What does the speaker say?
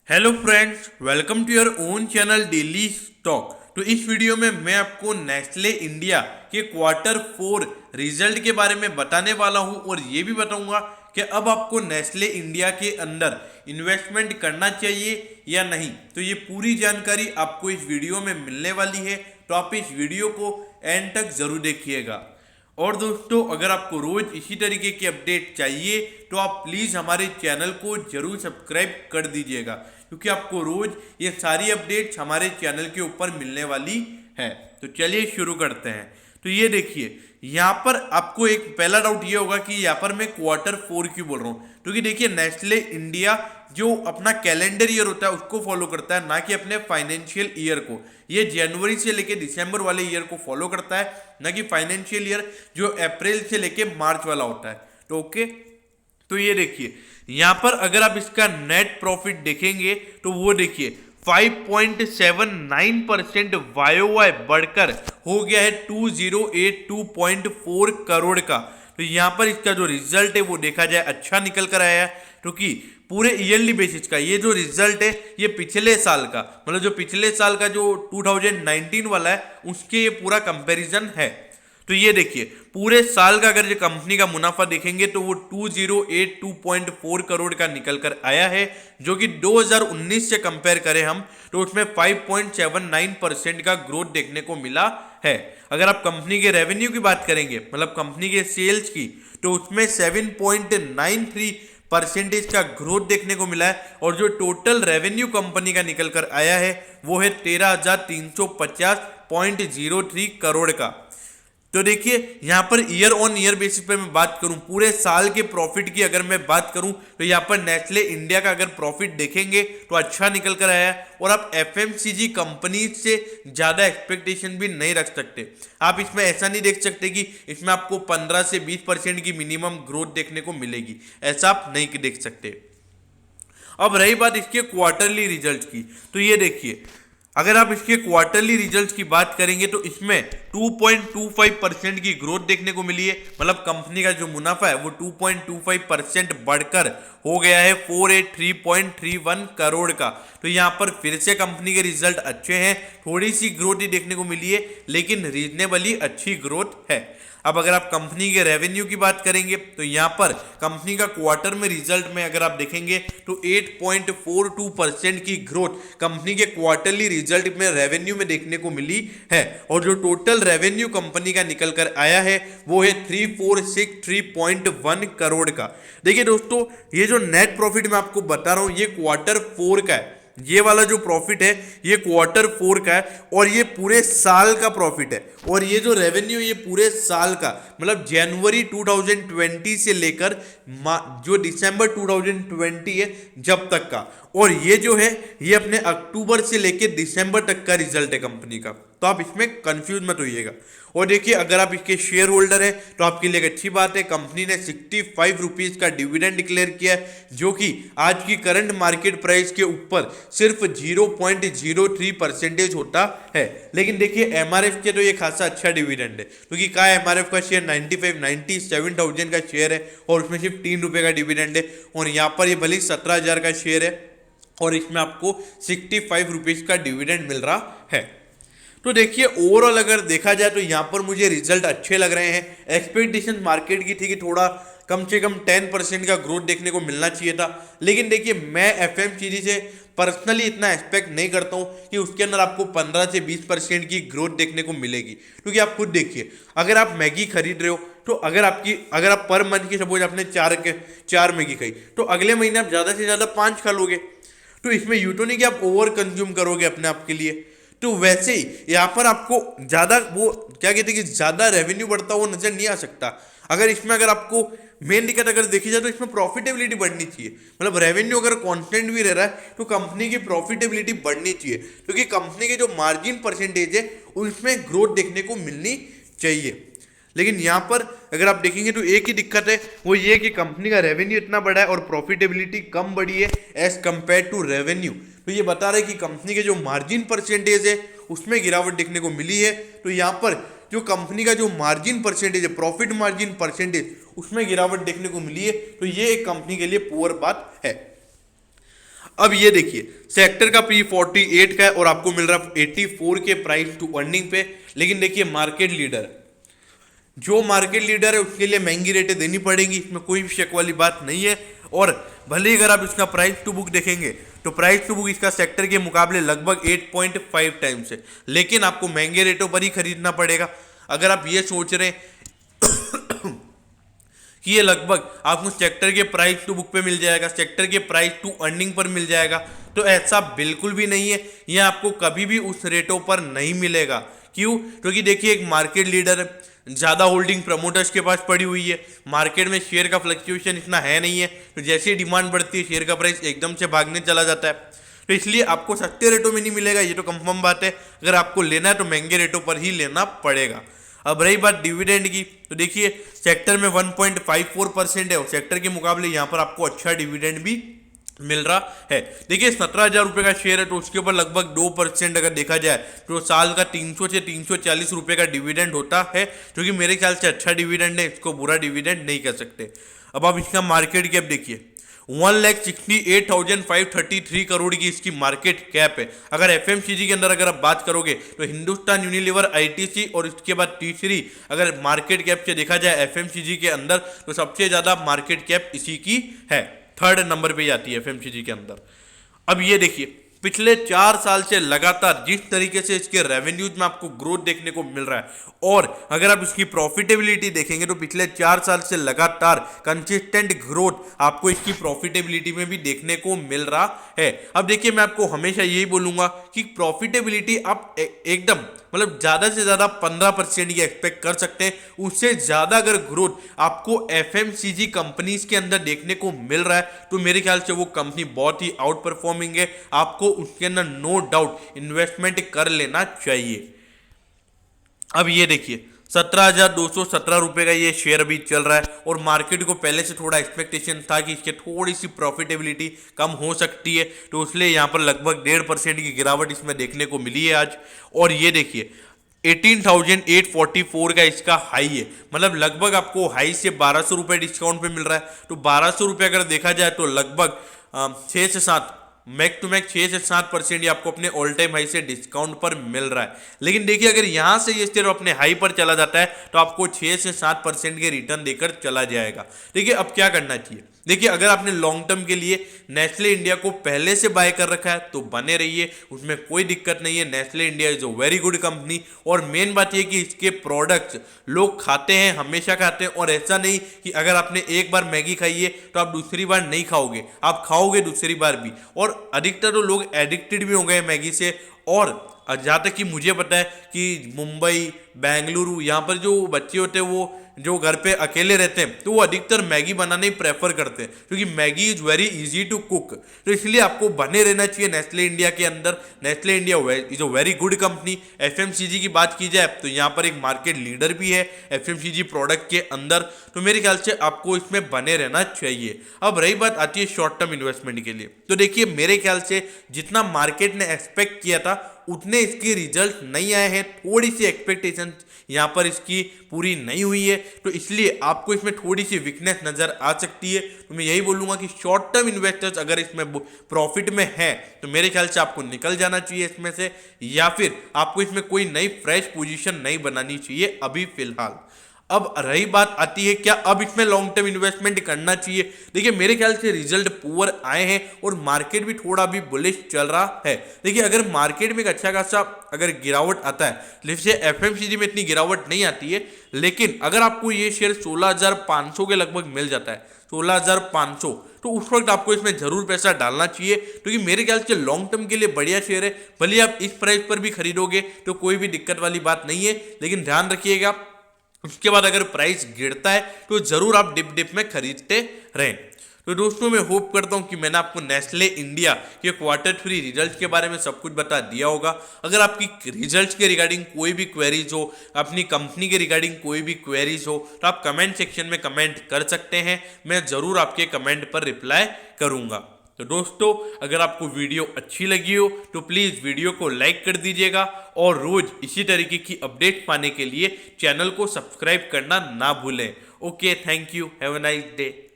Hello friends, welcome to your own channel daily stock. तो इस video में मैं आपको नेस्ले इंडिया के क्वार्टर 4 रिजल्ट के बारे में बताने वाला हूं और ये भी बताऊंगा कि अब आपको नेस्ले इंडिया के अंदर इन्वेस्टमेंट करना चाहिए या नहीं। तो ये पूरी जानकारी आपको इस वीडियो में मिलने वाली है, तो आप इस वीडियो को एंड तक जरूर देखिएगा। और दोस्तों, अगर आपको रोज इसी तरीके की अपडेट चाहिए तो आप प्लीज़ हमारे चैनल को जरूर सब्सक्राइब कर दीजिएगा, क्योंकि आपको रोज ये सारी अपडेट्स हमारे चैनल के ऊपर मिलने वाली है। तो चलिए शुरू करते हैं। तो ये देखिए, यहाँ पर आपको एक पहला डाउट ये होगा कि यहाँ पर मैं क्वार्टर 4 क्यों बोल रहा हूँ, क्योंकि देखिए नेस्ले इंडिया जो अपना कैलेंडर ईयर होता है उसको फॉलो करता है, ना कि अपने फाइनेंशियल ईयर को। ये जनवरी से लेके दिसंबर वाले ईयर को फॉलो करता है, ना कि फाइनेंशियल ईयर जो अप्रैल से लेके मार्च वाला होता है। तो ओके, तो ये देखिए यहां पर अगर आप इसका नेट प्रॉफिट देखेंगे तो वो देखिए 5.79% वाई बढ़कर हो गया है 2082.4 करोड़ का। तो यहां पर इसका जो रिजल्ट है वो देखा जाए अच्छा निकल कर आया है, क्योंकि पूरे ईयरली बेसिस का ये जो रिजल्ट है ये पिछले साल का, मतलब जो पिछले साल का जो 2019 वाला है उसके ये पूरा कंपैरिजन है। तो ये देखिए पूरे साल का अगर जो कंपनी का मुनाफा देखेंगे तो वो 2082.4 करोड़ का निकल कर आया है, जो कि 2019 से कंपेयर करें हम तो उसमें 5.79% का ग्रोथ देखने को मिला है। अगर आप कंपनी के रेवेन्यू की बात करेंगे, मतलब कंपनी के सेल्स की, तो उसमें 7.93% का ग्रोथ देखने को मिला है, और जो टोटल रेवेन्यू कंपनी का निकल कर आया है वो है 13,350.03 करोड़ का। तो देखिए यहां per year on year basis पे मैं बात करूं, पूरे साल के प्रॉफिट की अगर मैं बात करूं तो यहां पर नेस्ले इंडिया का अगर प्रॉफिट देखेंगे तो अच्छा निकल कर आया है, और आप एफएमसीजी कंपनी से ज़्यादा एक्सपेक्टेशन भी नहीं रख सकते। आप इसमें ऐसा नहीं देख सकते कि इसमें आपको 15 से 20% की मिनिमम ग्रोथ देखने को मिलेगी, ऐसा आप नहीं देख सकते। अब रही बात इसके क्वार्टरली रिजल्ट की, तो ये देखिए अगर आप इसके क्वार्टरली रिजल्ट्स की बात करेंगे तो इसमें 2.25% की ग्रोथ देखने को मिली है, मतलब कंपनी का जो मुनाफा है वो 2.25% बढ़कर हो गया है 483.31 करोड़ का। तो यहाँ पर फिर से कंपनी के रिजल्ट अच्छे हैं, थोड़ी सी ग्रोथ ही देखने को मिली है लेकिन रीजनेबली अच्छी ग्रोथ है। अब अगर आप कंपनी के रेवेन्यू की बात करेंगे तो यहाँ पर कंपनी का क्वार्टर में रिजल्ट में अगर आप देखेंगे तो 8.42% की ग्रोथ कंपनी के क्वार्टरली रिजल्ट में रेवेन्यू में देखने को मिली है, और जो टोटल रेवेन्यू कंपनी का निकल कर आया है वो है 3463.1 करोड़ का। देखिए दोस्तों, ये जो नेट प्रॉफिट मैं आपको बता रहा हूँ ये क्वार्टर 4 का है, ये वाला जो प्रॉफिट है ये क्वार्टर 4 का है, और ये पूरे साल का प्रॉफिट है। और ये जो रेवेन्यू ये पूरे साल का, मतलब जनवरी 2020 से लेकर जो दिसंबर 2020 है जब तक का, और ये जो है ये अपने अक्टूबर से लेकर दिसंबर तक का रिजल्ट है कंपनी का। तो आप इसमें कंफ्यूज मत होइएगा। और देखिए अगर आप इसके शेयर होल्डर हैं तो आपके लिए एक अच्छी बात है, कंपनी ने 65 रुपीज़ का डिविडेंड डिक्लेयर किया है, जो कि आज की करंट मार्केट प्राइस के ऊपर सिर्फ 0.03% होता है। लेकिन देखिए एमआरएफ के तो ये खासा अच्छा डिविडेंड है, क्योंकि कहा एमआरएफ का शेयर 97,000 का शेयर है और उसमें सिर्फ 3 रुपये का डिविडेंड है, और यहाँ पर ये भले 17,000 का शेयर है और इसमें आपको 65 रुपीज़ का डिविडेंड मिल रहा है। तो देखिए ओवरऑल अगर देखा जाए तो यहाँ पर मुझे रिजल्ट अच्छे लग रहे हैं। एक्सपेक्टेशन मार्केट की थी कि थोड़ा कम से कम 10% का ग्रोथ देखने को मिलना चाहिए था, लेकिन देखिए मैं एफएमसीजी से पर्सनली इतना एक्सपेक्ट नहीं करता हूँ कि उसके अंदर आपको 15 से 20% की ग्रोथ देखने को मिलेगी। क्योंकि आप खुद देखिए अगर आप मैगी खरीद रहे हो तो अगर आप पर मंथ की सपोज आपने 4 मैगी खाई तो अगले महीने आप ज़्यादा से ज़्यादा 5 खा लोगे। तो इसमें यूँ तो नहीं कि आप ओवर कंज्यूम करोगे अपने आप के लिए। तो वैसे ही यहाँ पर आपको ज़्यादा वो क्या कहते हैं कि ज़्यादा रेवेन्यू बढ़ता हुआ नजर नहीं आ सकता। अगर इसमें अगर आपको मेन दिक्कत अगर देखी जाए तो इसमें प्रॉफिटेबिलिटी बढ़नी चाहिए, मतलब रेवेन्यू अगर कांस्टेंट भी रह रहा है तो कंपनी की प्रॉफिटेबिलिटी बढ़नी चाहिए, क्योंकि कंपनी के जो मार्जिन परसेंटेज है उसमें ग्रोथ देखने को मिलनी चाहिए। लेकिन यहाँ पर अगर आप देखेंगे तो एक ही दिक्कत है, वो ये कि कंपनी का रेवेन्यू इतना बड़ा है और प्रॉफिटेबिलिटी कम बढ़ी है एज कंपेयर टू रेवेन्यू। तो ये बता रहा है कि कंपनी के जो मार्जिन परसेंटेज है उसमें गिरावट देखने को मिली है। तो यहाँ पर जो कंपनी का जो मार्जिन परसेंटेज है, प्रॉफिट मार्जिन परसेंटेज, उसमें गिरावट देखने को मिली है। तो ये एक कंपनी के लिए पुअर बात है। अब ये देखिए सेक्टर का पी 48 का है और आपको मिल रहा है 84 के प्राइस टू अर्निंग पे। लेकिन देखिए मार्केट लीडर, जो मार्केट लीडर है उसके लिए महंगी रेटें देनी पड़ेंगी, इसमें कोई भी शक वाली बात नहीं है। और भले ही अगर आप इसका प्राइस टू बुक देखेंगे तो प्राइस टू बुक इसका सेक्टर के मुकाबले लगभग 8.5 टाइम्स है, लेकिन आपको महंगे रेटों पर ही खरीदना पड़ेगा। अगर आप ये सोच रहे हैं कि ये लगभग आपको सेक्टर के प्राइस टू बुक पे मिल जाएगा, सेक्टर के प्राइस टू अर्निंग पर मिल जाएगा, तो ऐसा बिल्कुल भी नहीं है। ये आपको कभी भी उस रेटों पर नहीं मिलेगा। क्यों? क्योंकि देखिए एक मार्केट लीडर, ज़्यादा होल्डिंग प्रमोटर्स के पास पड़ी हुई है, मार्केट में शेयर का फ्लक्चुएशन इतना है नहीं है, तो जैसे ही डिमांड बढ़ती है शेयर का प्राइस एकदम से भागने चला जाता है। तो इसलिए आपको सस्ते रेटों में नहीं मिलेगा, ये तो कंफर्म बात है। अगर आपको लेना है तो महंगे रेटों पर ही लेना पड़ेगा। अब रही बात डिविडेंड की, तो देखिए सेक्टर में 1.54% है और सेक्टर के मुकाबले यहाँ पर आपको अच्छा डिविडेंड भी मिल रहा है। देखिए 17,000 रुपये का शेयर है तो उसके ऊपर लगभग 2% अगर देखा जाए तो साल का 300 से 340 रुपये का डिविडेंड होता है, जो कि मेरे ख्याल से अच्छा डिविडेंड है, इसको बुरा डिविडेंड नहीं कह सकते। अब आप इसका मार्केट कैप देखिए, 1,68,533 करोड़ की इसकी मार्केट कैप है। अगर एफएमसीजी के अंदर अगर आप बात करोगे तो हिंदुस्तान यूनिलीवर, आईटीसी और इसके बाद तीसरी अगर मार्केट कैप से देखा जाए एफएमसीजी के अंदर तो सबसे ज़्यादा मार्केट कैप इसी की है, 3rd नंबर पे आती है एफएमसीजी के अंदर। अब ये देखिए पिछले 4 साल से लगातार जिस तरीके से इसके रेवेन्यूज में आपको ग्रोथ देखने को मिल रहा है, और अगर आप इसकी प्रॉफिटेबिलिटी देखेंगे तो पिछले 4 साल से लगातार कंसिस्टेंट ग्रोथ आपको इसकी प्रॉफिटेबिलिटी में भी देखने को मिल रहा है। अब देखिए मैं आपको हमेशा यही बोलूंगा कि प्रॉफिटेबिलिटी आप एकदम मतलब ज़्यादा से ज़्यादा 15% की एक्सपेक्ट कर सकते हैं। उससे ज़्यादा अगर ग्रोथ आपको एफएमसीजी कंपनीज के अंदर देखने को मिल रहा है तो मेरे ख्याल से वो कंपनी बहुत ही आउट परफॉर्मिंग है, आपको उसके अंदर नो डाउट इन्वेस्टमेंट कर लेना चाहिए। अब ये देखिए 17,217 रुपये का ये शेयर अभी चल रहा है और मार्केट को पहले से थोड़ा एक्सपेक्टेशन था कि इसके थोड़ी सी प्रॉफिटेबिलिटी कम हो सकती है, तो इसलिए यहाँ पर लगभग 1.5% की गिरावट इसमें देखने को मिली है आज। और ये देखिए 18,844 का इसका हाई है, मतलब लगभग आपको हाई से 1,200 रुपये डिस्काउंट पे मिल रहा है। तो 1,200 रुपये अगर देखा जाए तो लगभग 6 से 7 मैक टू मैक 6 से 7% आपको अपने ऑल टाइम हाई से डिस्काउंट पर मिल रहा है। लेकिन देखिए अगर यहां से ये सिर्फ अपने हाई पर चला जाता है तो आपको 6 से 7% के रिटर्न देकर चला जाएगा। देखिए अब क्या करना चाहिए, देखिए अगर आपने लॉन्ग टर्म के लिए नेस्ले इंडिया को पहले से बाय कर रखा है तो बने रहिए, उसमें कोई दिक्कत नहीं है। Nestle India is a very good company और मेन बात यह कि इसके प्रोडक्ट्स लोग खाते हैं, हमेशा खाते हैं, और ऐसा नहीं कि अगर आपने एक बार मैगी खाई है तो आप दूसरी बार नहीं खाओगे, आप खाओगे दूसरी बार भी। और अधिकतर तो लोग एडिक्टेड भी हो गए मैगी से। और जहाँ तक कि मुझे पता है कि मुंबई, बेंगलुरु यहाँ पर जो बच्चे होते हैं वो जो घर पे अकेले रहते हैं तो वो अधिकतर मैगी बनाने ही प्रेफर करते हैं, क्योंकि Maggi is very easy to cook. तो इसलिए आपको बने रहना चाहिए नेस्ले इंडिया के अंदर। Nestle India is a very good company. FMCG की बात की जाए तो यहाँ पर एक मार्केट लीडर भी है एफएमसीजी प्रोडक्ट के अंदर, तो मेरे ख्याल से आपको इसमें बने रहना चाहिए। अब रही बात आती है शॉर्ट टर्म इन्वेस्टमेंट के लिए, तो देखिए मेरे ख्याल से जितना मार्केट ने एक्सपेक्ट किया था उतने इसके रिजल्ट नहीं आए हैं, थोड़ी सी एक्सपेक्टेशन यहाँ पर इसकी पूरी नहीं हुई है, तो इसलिए आपको इसमें थोड़ी सी वीकनेस नजर आ सकती है। तो मैं यही बोलूँगा कि शॉर्ट टर्म इन्वेस्टर्स अगर इसमें प्रॉफिट में है तो मेरे ख्याल से आपको निकल जाना चाहिए इसमें से, या फिर आपको इसमें कोई नई फ्रेश पोजीशन नहीं बनानी चाहिए अभी फिलहाल। अब रही बात आती है क्या अब इसमें लॉन्ग टर्म इन्वेस्टमेंट करना चाहिए, देखिए मेरे ख्याल से रिजल्ट पुअर आए हैं और मार्केट भी थोड़ा भी बुलिश चल रहा है। देखिए अगर मार्केट में एक अच्छा खासा अगर गिरावट आता है, जैसे एफएमसीजी में इतनी गिरावट नहीं आती है, लेकिन अगर आपको ये शेयर 16,500 के लगभग मिल जाता है, 16,500, तो उस वक्त आपको इसमें जरूर पैसा डालना चाहिए, क्योंकि मेरे ख्याल से लॉन्ग टर्म के लिए बढ़िया शेयर है। भले आप इस प्राइस पर भी खरीदोगे तो कोई भी दिक्कत वाली बात नहीं है, लेकिन ध्यान रखिएगा उसके बाद अगर प्राइस गिरता है तो जरूर आप डिप में खरीदते रहें। तो दोस्तों मैं होप करता हूं कि मैंने आपको नेस्ले इंडिया के Q3 रिजल्ट्स के बारे में सब कुछ बता दिया होगा। अगर आपकी रिजल्ट्स के रिगार्डिंग कोई भी क्वेरीज हो, अपनी कंपनी के रिगार्डिंग कोई भी क्वेरीज हो, तो आप कमेंट सेक्शन में कमेंट कर सकते हैं, मैं ज़रूर आपके कमेंट पर रिप्लाई करूँगा। तो दोस्तों अगर आपको वीडियो अच्छी लगी हो तो प्लीज़ वीडियो को लाइक कर दीजिएगा और रोज़ इसी तरीके की अपडेट पाने के लिए चैनल को सब्सक्राइब करना ना भूलें। Okay, thank you, have a nice day.